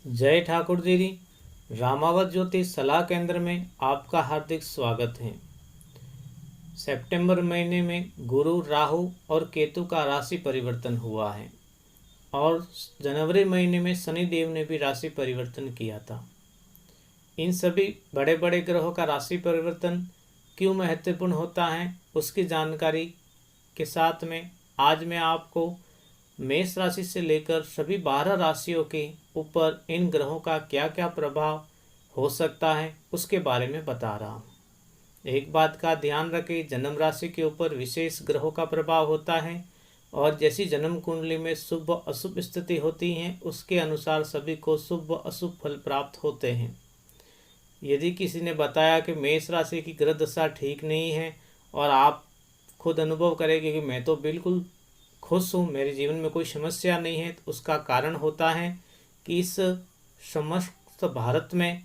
जय ठाकुर दीदी। रामावत ज्योतिष सलाह केंद्र में आपका हार्दिक स्वागत है। सितंबर महीने में गुरु, राहु और केतु का राशि परिवर्तन हुआ है और जनवरी महीने में शनि देव ने भी राशि परिवर्तन किया था। इन सभी बड़े बड़े ग्रहों का राशि परिवर्तन क्यों महत्वपूर्ण होता है, उसकी जानकारी के साथ में आज मैं आपको मेष राशि से लेकर सभी 12 राशियों के ऊपर इन ग्रहों का क्या क्या प्रभाव हो सकता है उसके बारे में बता रहा हूँ। एक बात का ध्यान रखें, जन्म राशि के ऊपर विशेष ग्रहों का प्रभाव होता है और जैसी जन्म कुंडली में शुभ अशुभ स्थिति होती है उसके अनुसार सभी को शुभ अशुभ फल प्राप्त होते हैं। यदि किसी ने बताया कि मेष राशि की ग्रह दशा ठीक नहीं है और आप खुद अनुभव करेंगे कि मैं तो बिल्कुल खुश हूँ, मेरे जीवन में कोई समस्या नहीं है, तो उसका कारण होता है कि इस समस्त भारत में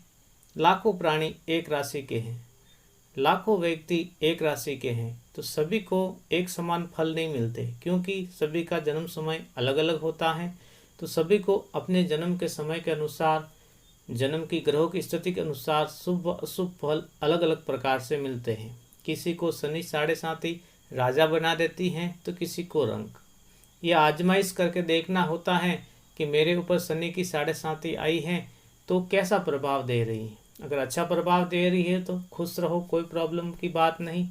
लाखों प्राणी एक राशि के हैं, लाखों व्यक्ति एक राशि के हैं, तो सभी को एक समान फल नहीं मिलते क्योंकि सभी का जन्म समय अलग अलग होता है। तो सभी को अपने जन्म के समय के अनुसार, जन्म की ग्रहों की स्थिति के अनुसार शुभ अशुभ फल अलग अलग प्रकार से मिलते हैं। किसी को शनि साढ़े साथी राजा बना देती हैं तो किसी को रंक। यह आजमाइश करके देखना होता है कि मेरे ऊपर शनि की साढ़े साथी आई है तो कैसा प्रभाव दे रही है। अगर अच्छा प्रभाव दे रही है तो खुश रहो, कोई प्रॉब्लम की बात नहीं,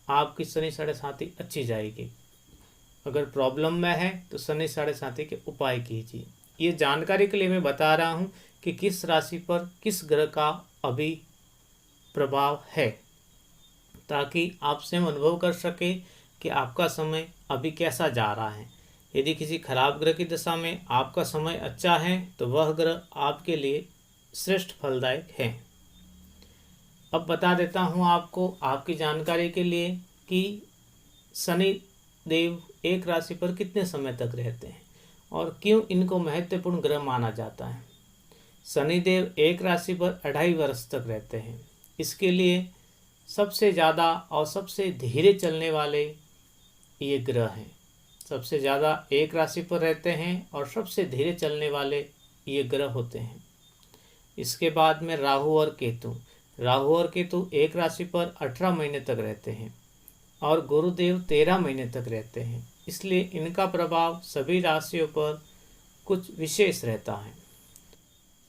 आपकी शनि साढ़े साथी अच्छी जाएगी। अगर प्रॉब्लम में है तो शनि साढ़े साथी के उपाय कीजिए। ये जानकारी के लिए मैं बता रहा हूँ कि किस राशि पर किस ग्रह का अभी प्रभाव है, ताकि आप स्वयं अनुभव कर सके कि आपका समय अभी कैसा जा रहा है। यदि किसी खराब ग्रह की दशा में आपका समय अच्छा है तो वह ग्रह आपके लिए श्रेष्ठ फलदायक है। अब बता देता हूँ आपको आपकी जानकारी के लिए कि शनि देव एक राशि पर कितने समय तक रहते हैं और क्यों इनको महत्वपूर्ण ग्रह माना जाता है। शनि देव एक राशि पर 2.5 वर्ष तक रहते हैं। इसके लिए सबसे ज़्यादा और सबसे धीरे चलने वाले ये ग्रह हैं। सबसे ज़्यादा एक राशि पर रहते हैं और सबसे धीरे चलने वाले ये ग्रह होते हैं। इसके बाद में राहु और केतु। राहु और केतु एक राशि पर 18 महीने तक रहते हैं और गुरुदेव 13 महीने तक रहते हैं, इसलिए इनका प्रभाव सभी राशियों पर कुछ विशेष रहता है।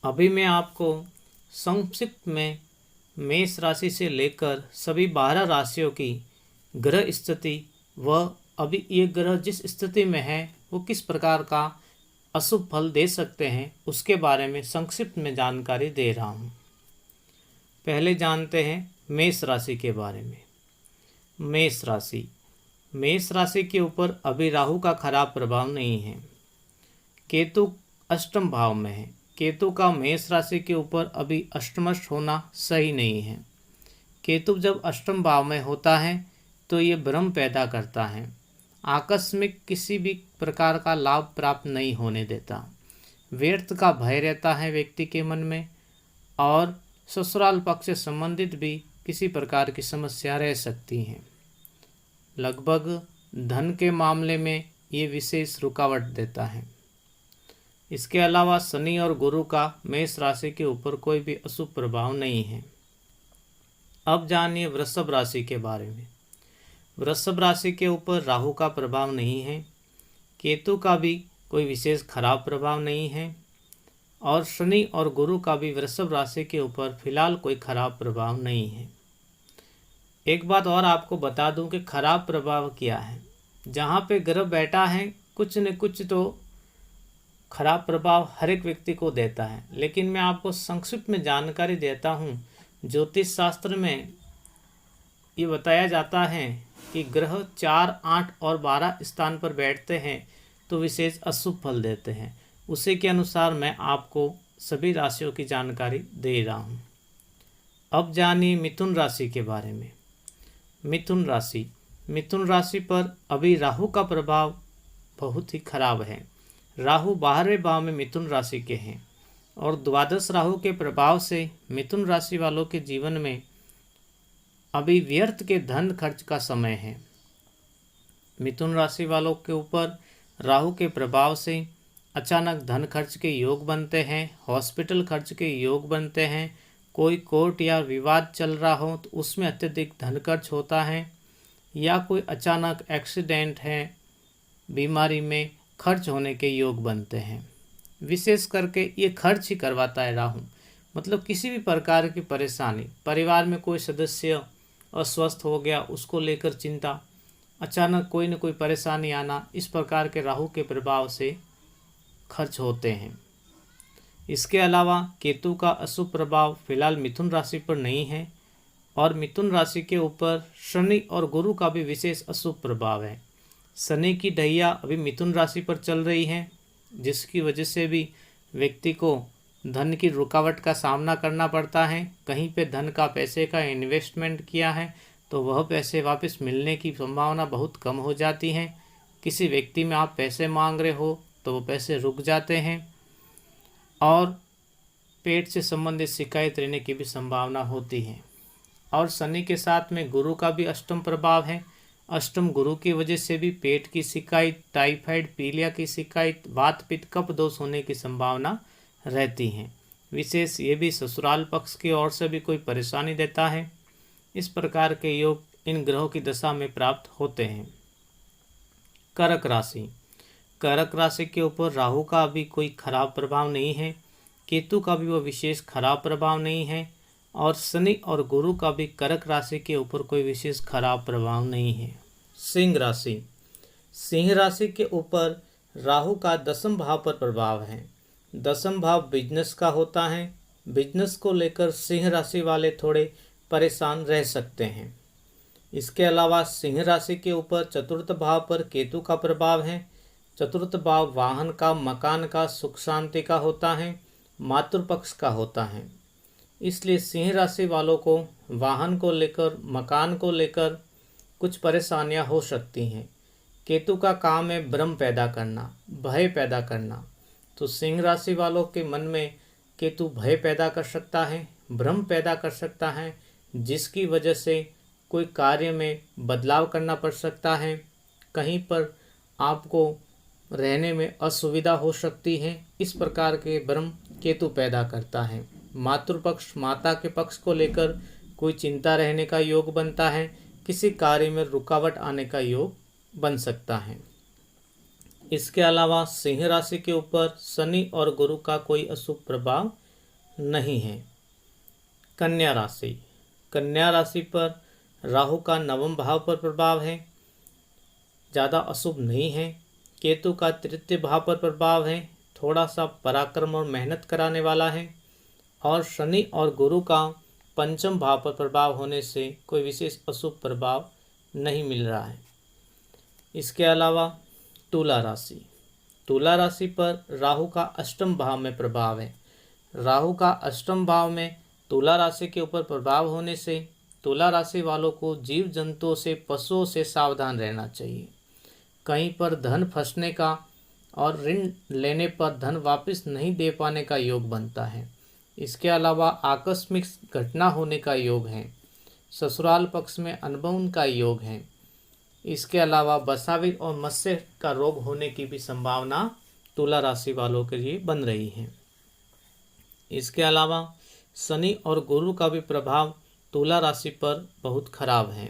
अभी मैं आपको संक्षिप्त में मेष राशि से लेकर सभी 12 राशियों की ग्रह स्थिति व अभी ये ग्रह जिस स्थिति में है वो किस प्रकार का अशुभ फल दे सकते हैं उसके बारे में संक्षिप्त में जानकारी दे रहा हूँ। पहले जानते हैं मेष राशि के बारे में। मेष राशि के ऊपर अभी राहु का खराब प्रभाव नहीं है। केतु अष्टम भाव में है। केतु का मेष राशि के ऊपर अभी अष्टमस्थ होना सही नहीं है। केतु जब अष्टम भाव में होता है तो ये भ्रम पैदा करता है, आकस्मिक किसी भी प्रकार का लाभ प्राप्त नहीं होने देता। व्यर्थ का भय रहता है व्यक्ति के मन में और ससुराल पक्ष से संबंधित भी किसी प्रकार की समस्या रह सकती हैं। लगभग धन के मामले में ये विशेष रुकावट देता है। इसके अलावा शनि और गुरु का मेष राशि के ऊपर कोई भी अशुभ प्रभाव नहीं है। अब जानिए वृषभ राशि के बारे में। वृषभ राशि के ऊपर राहु का प्रभाव नहीं है, केतु का भी कोई विशेष खराब प्रभाव नहीं है और शनि और गुरु का भी वृषभ राशि के ऊपर फिलहाल कोई खराब प्रभाव नहीं है। एक बात और आपको बता दूं कि खराब प्रभाव क्या है। जहाँ पे ग्रह बैठा है कुछ न कुछ तो खराब प्रभाव हर एक व्यक्ति को देता है, लेकिन मैं आपको संक्षिप्त में जानकारी देता हूँ। ज्योतिष शास्त्र में ये बताया जाता है कि ग्रह 4, 8 और 12 स्थान पर बैठते हैं तो विशेष अशुभ फल देते हैं। उसी के अनुसार मैं आपको सभी राशियों की जानकारी दे रहा हूँ। अब जानिए मिथुन राशि के बारे में। मिथुन राशि पर अभी राहु का प्रभाव बहुत ही खराब है। राहु 12वें भाव में मिथुन राशि के हैं और द्वादश राहु के प्रभाव से मिथुन राशि वालों के जीवन में अभी व्यर्थ के धन खर्च का समय है। मिथुन राशि वालों के ऊपर राहु के प्रभाव से अचानक धन खर्च के योग बनते हैं, हॉस्पिटल खर्च के योग बनते हैं, कोई कोर्ट या विवाद चल रहा हो तो उसमें अत्यधिक धन खर्च होता है, या कोई अचानक एक्सीडेंट है, बीमारी में खर्च होने के योग बनते हैं। विशेष करके ये खर्च ही करवाता है राहु। मतलब किसी भी प्रकार की परेशानी, परिवार में कोई सदस्य अस्वस्थ हो गया उसको लेकर चिंता, अचानक कोई न कोई परेशानी आना, इस प्रकार के राहु के प्रभाव से खर्च होते हैं। इसके अलावा केतु का अशुभ प्रभाव फिलहाल मिथुन राशि पर नहीं है, और मिथुन राशि के ऊपर शनि और गुरु का भी विशेष अशुभ प्रभाव है। शनि की ढैया अभी मिथुन राशि पर चल रही है, जिसकी वजह से भी व्यक्ति को धन की रुकावट का सामना करना पड़ता है। कहीं पे धन का, पैसे का इन्वेस्टमेंट किया है तो वह पैसे वापस मिलने की संभावना बहुत कम हो जाती है। किसी व्यक्ति में आप पैसे मांग रहे हो तो वो पैसे रुक जाते हैं, और पेट से संबंधित शिकायत रहने की भी संभावना होती है। और शनि के साथ में गुरु का भी अष्टम प्रभाव है। अष्टम गुरु की वजह से भी पेट की शिकायत, टाइफाइड, पीलिया की शिकायत, वात पित्त, कफ दोष होने की संभावना रहती है। विशेष ये भी ससुराल पक्ष की ओर से भी कोई परेशानी देता है। इस प्रकार के योग इन ग्रहों की दशा में प्राप्त होते हैं। कर्क राशि। कर्क राशि के ऊपर राहु का भी कोई खराब प्रभाव नहीं है, केतु का भी वो विशेष खराब प्रभाव नहीं है, और शनि और गुरु का भी कर्क राशि के ऊपर कोई विशेष खराब प्रभाव नहीं है। सिंह राशि। सिंह राशि के ऊपर राहु का दसम भाव पर प्रभाव है। दसम भाव बिजनेस का होता है। बिजनेस को लेकर सिंह राशि वाले थोड़े परेशान रह सकते हैं। इसके अलावा सिंह राशि के ऊपर चतुर्थ भाव पर केतु का प्रभाव है। चतुर्थ भाव वाहन का, मकान का, सुख शांति का होता है, मातृपक्ष का होता है। इसलिए सिंह राशि वालों को वाहन को लेकर, मकान को लेकर कुछ परेशानियां हो सकती हैं। केतु का काम है भ्रम पैदा करना, भय पैदा करना। तो सिंह राशि वालों के मन में केतु भय पैदा कर सकता है, भ्रम पैदा कर सकता है, जिसकी वजह से कोई कार्य में बदलाव करना पड़ सकता है। कहीं पर आपको रहने में असुविधा हो सकती है। इस प्रकार के भ्रम केतु पैदा करता है। मातृपक्ष, माता के पक्ष को लेकर कोई चिंता रहने का योग बनता है। किसी कार्य में रुकावट आने का योग बन सकता है। इसके अलावा सिंह राशि के ऊपर शनि और गुरु का कोई अशुभ प्रभाव नहीं है। कन्या राशि। कन्या राशि पर राहु का नवम भाव पर प्रभाव है, ज़्यादा अशुभ नहीं है। केतु का तृतीय भाव पर प्रभाव है, थोड़ा सा पराक्रम और मेहनत कराने वाला है। और शनि और गुरु का पंचम भाव पर प्रभाव होने से कोई विशेष अशुभ प्रभाव नहीं मिल रहा है। इसके अलावा तुला राशि। तुला राशि पर राहु का अष्टम भाव में प्रभाव है। राहु का अष्टम भाव में तुला राशि के ऊपर प्रभाव होने से तुला राशि वालों को जीव जंतुओं से, पशुओं से सावधान रहना चाहिए। कहीं पर धन फंसने का और ऋण लेने पर धन वापस नहीं दे पाने का योग बनता है। इसके अलावा आकस्मिक घटना होने का योग है। ससुराल पक्ष में अनबन का योग है। इसके अलावा बसाविर और मत्स्य का रोग होने की भी संभावना तुला राशि वालों के लिए बन रही है। इसके अलावा शनि और गुरु का भी प्रभाव तुला राशि पर बहुत खराब है।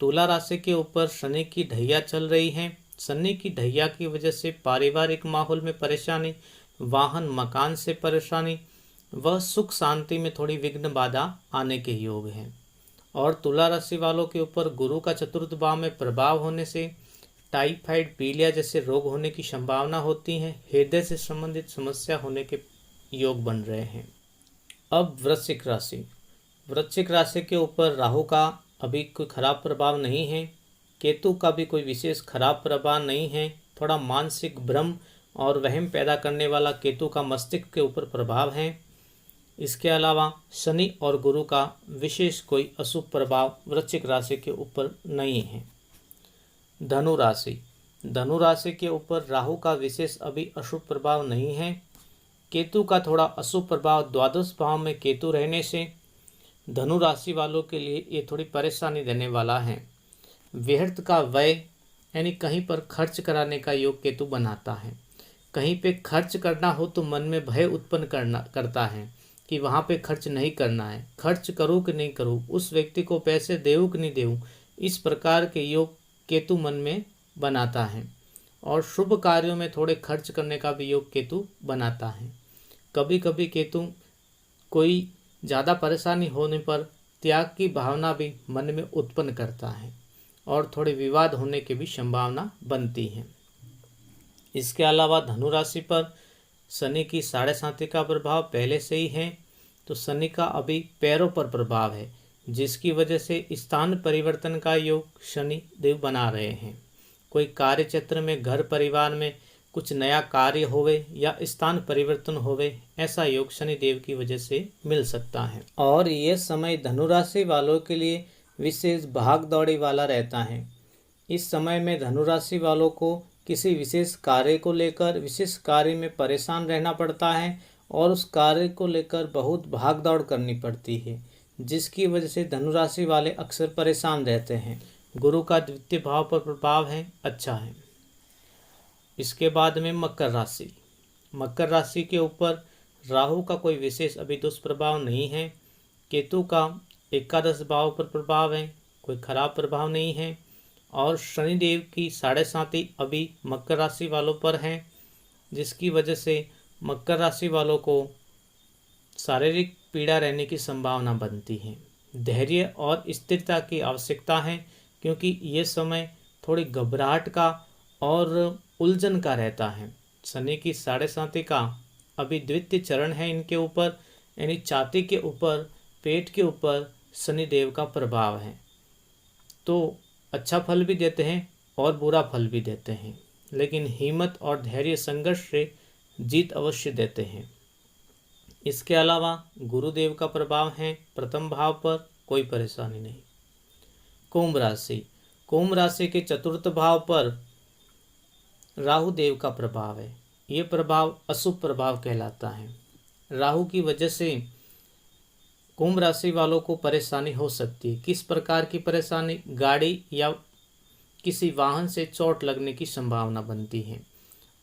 तुला राशि के ऊपर शनि की ढैया चल रही है। शनि की ढैया की वजह से पारिवारिक माहौल में परेशानी, वाहन मकान से परेशानी व सुख शांति में थोड़ी विघ्न बाधा आने के योग हैं। और तुला राशि वालों के ऊपर गुरु का चतुर्थ भाव में प्रभाव होने से टाइफाइड, पीलिया जैसे रोग होने की संभावना होती है। हृदय से संबंधित समस्या होने के योग बन रहे हैं। अब वृश्चिक राशि। वृश्चिक राशि के ऊपर राहु का अभी कोई खराब प्रभाव नहीं है, केतु का भी कोई विशेष खराब प्रभाव नहीं है। थोड़ा मानसिक भ्रम और वहम पैदा करने वाला केतु का मस्तिष्क के ऊपर प्रभाव है। इसके अलावा शनि और गुरु का विशेष कोई अशुभ प्रभाव वृश्चिक राशि के ऊपर नहीं है। धनु राशि। धनु राशि के ऊपर राहु का विशेष अभी अशुभ प्रभाव नहीं है। केतु का थोड़ा अशुभ प्रभाव द्वादश भाव में केतु रहने से धनु राशि वालों के लिए ये थोड़ी परेशानी देने वाला है। व्यर्थ का व्यय यानी कहीं पर खर्च कराने का योग केतु बनाता है। कहीं पे खर्च करना हो तो मन में भय उत्पन्न करता है कि वहाँ पे खर्च नहीं करना है, खर्च करूँ कि नहीं करूँ, उस व्यक्ति को पैसे देऊँ कि नहीं देऊँ, इस प्रकार के योग केतु मन में बनाता है। और शुभ कार्यों में थोड़े खर्च करने का भी योग केतु बनाता है। कभी कभी केतु कोई ज़्यादा परेशानी होने पर त्याग की भावना भी मन में उत्पन्न करता है और थोड़े विवाद होने की भी संभावना बनती है। इसके अलावा धनु राशि पर शनि की 7.5 का प्रभाव पहले से ही है, तो शनि का अभी पैरों पर प्रभाव है, जिसकी वजह से स्थान परिवर्तन का योग शनि देव बना रहे हैं। कोई कार्य क्षेत्र में, घर परिवार में कुछ नया कार्य होवे या स्थान परिवर्तन होवे, ऐसा योग शनि देव की वजह से मिल सकता है। और ये समय धनु राशि वालों के लिए विशेष भाग दौड़ी वाला रहता है। इस समय में धनु राशि वालों को किसी विशेष कार्य को लेकर विशेष कार्य में परेशान रहना पड़ता है और उस कार्य को लेकर बहुत भाग दौड़ करनी पड़ती है, जिसकी वजह से धनु राशि वाले अक्सर परेशान रहते हैं। गुरु का द्वितीय भाव पर प्रभाव है, अच्छा है। इसके बाद में मकर राशि। मकर राशि के ऊपर राहु का कोई विशेष अभी दुष्प्रभाव नहीं है। केतु का 11 भाव पर प्रभाव है, कोई खराब प्रभाव नहीं है। और शनिदेव की 7.5 अभी मकर राशि वालों पर है, जिसकी वजह से मकर राशि वालों को शारीरिक पीड़ा रहने की संभावना बनती है। धैर्य और स्थिरता की आवश्यकता है, क्योंकि ये समय थोड़ी घबराहट का और उलझन का रहता है। शनि की 7.5 का अभी द्वितीय चरण है इनके ऊपर, यानी छाती के ऊपर, पेट के ऊपर शनिदेव का प्रभाव है। तो अच्छा फल भी देते हैं और बुरा फल भी देते हैं, लेकिन हिम्मत और धैर्य संघर्ष से जीत अवश्य देते हैं। इसके अलावा गुरुदेव का प्रभाव है प्रथम भाव पर, कोई परेशानी नहीं। कुंभ राशि। कुंभ राशि के चतुर्थ भाव पर राहु देव का प्रभाव है। ये प्रभाव अशुभ प्रभाव कहलाता है। राहु की वजह से कुंभ राशि वालों को परेशानी हो सकती है। किस प्रकार की परेशानी? गाड़ी या किसी वाहन से चोट लगने की संभावना बनती है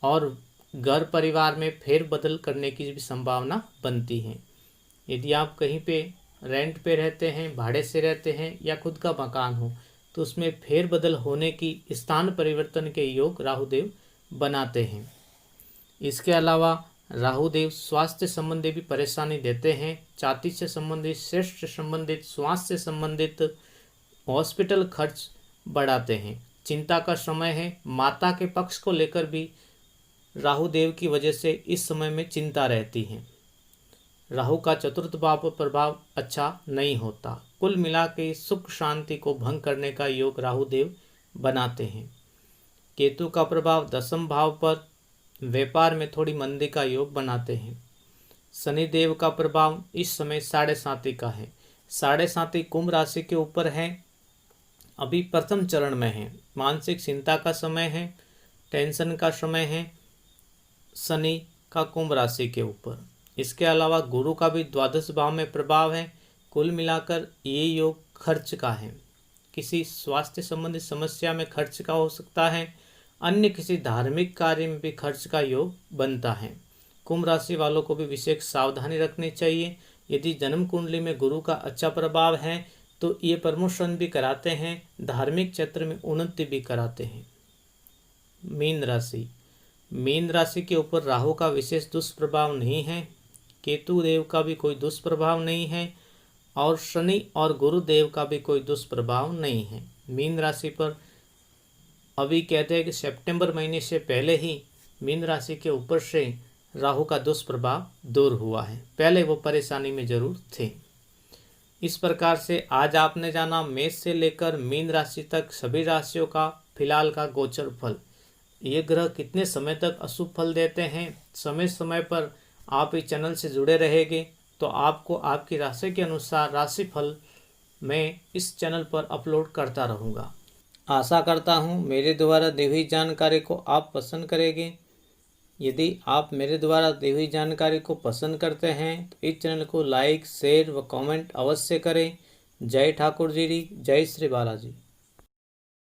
और घर परिवार में फेरबदल करने की भी संभावना बनती है। यदि आप कहीं पे रेंट पे रहते हैं, भाड़े से रहते हैं या खुद का मकान हो, तो उसमें फेरबदल होने की, स्थान परिवर्तन के योग राहुदेव बनाते हैं। इसके अलावा राहुदेव स्वास्थ्य संबंधी भी परेशानी देते हैं। छाती से संबंधित, श्रेष्ठ संबंधित, स्वास्थ्य से संबंधित हॉस्पिटल खर्च बढ़ाते हैं। चिंता का समय है। माता के पक्ष को लेकर भी राहुदेव की वजह से इस समय में चिंता रहती है। राहु का चतुर्थ भाव पर प्रभाव अच्छा नहीं होता। कुल मिला के सुख शांति को भंग करने का योग राहुदेव बनाते हैं। केतु का प्रभाव 10वें भाव पर व्यापार में थोड़ी मंदी का योग बनाते हैं। शनिदेव का प्रभाव इस समय 7.5 का है। 7.5 कुंभ राशि के ऊपर है, अभी प्रथम चरण में है। मानसिक चिंता का समय है, टेंशन का समय है शनि का कुंभ राशि के ऊपर। इसके अलावा गुरु का भी 12वें भाव में प्रभाव है। कुल मिलाकर ये योग खर्च का है। किसी स्वास्थ्य संबंधी समस्या में खर्च का हो सकता है, अन्य किसी धार्मिक कार्य में भी खर्च का योग बनता है। कुंभ राशि वालों को भी विशेष सावधानी रखनी चाहिए। यदि जन्म कुंडली में गुरु का अच्छा प्रभाव है तो ये प्रमोशन भी कराते हैं, धार्मिक क्षेत्र में उन्नति भी कराते हैं। मीन राशि। मीन राशि के ऊपर राहु का विशेष दुष्प्रभाव नहीं है, केतु देव का भी कोई दुष्प्रभाव नहीं है और शनि और गुरुदेव का भी कोई दुष्प्रभाव नहीं है। मीन राशि पर अभी कहते हैं कि सितंबर महीने से पहले ही मीन राशि के ऊपर से राहु का दुष्प्रभाव दूर हुआ है। पहले वो परेशानी में जरूर थे। इस प्रकार से आज आपने जाना मेष से लेकर मीन राशि तक सभी राशियों का फिलहाल का गोचर फल। ये ग्रह कितने समय तक अशुभ फल देते हैं, समय समय पर आप इस चैनल से जुड़े रहेंगे तो आपको आपकी राशि के अनुसार राशि फल मैं इस चैनल पर अपलोड करता रहूँगा। आशा करता हूँ मेरे द्वारा दी हुई जानकारी को आप पसंद करेंगे। यदि आप मेरे द्वारा दी हुई जानकारी को पसंद करते हैं तो इस चैनल को लाइक, शेयर व कमेंट अवश्य करें। जय ठाकुर जी, जय श्री बालाजी।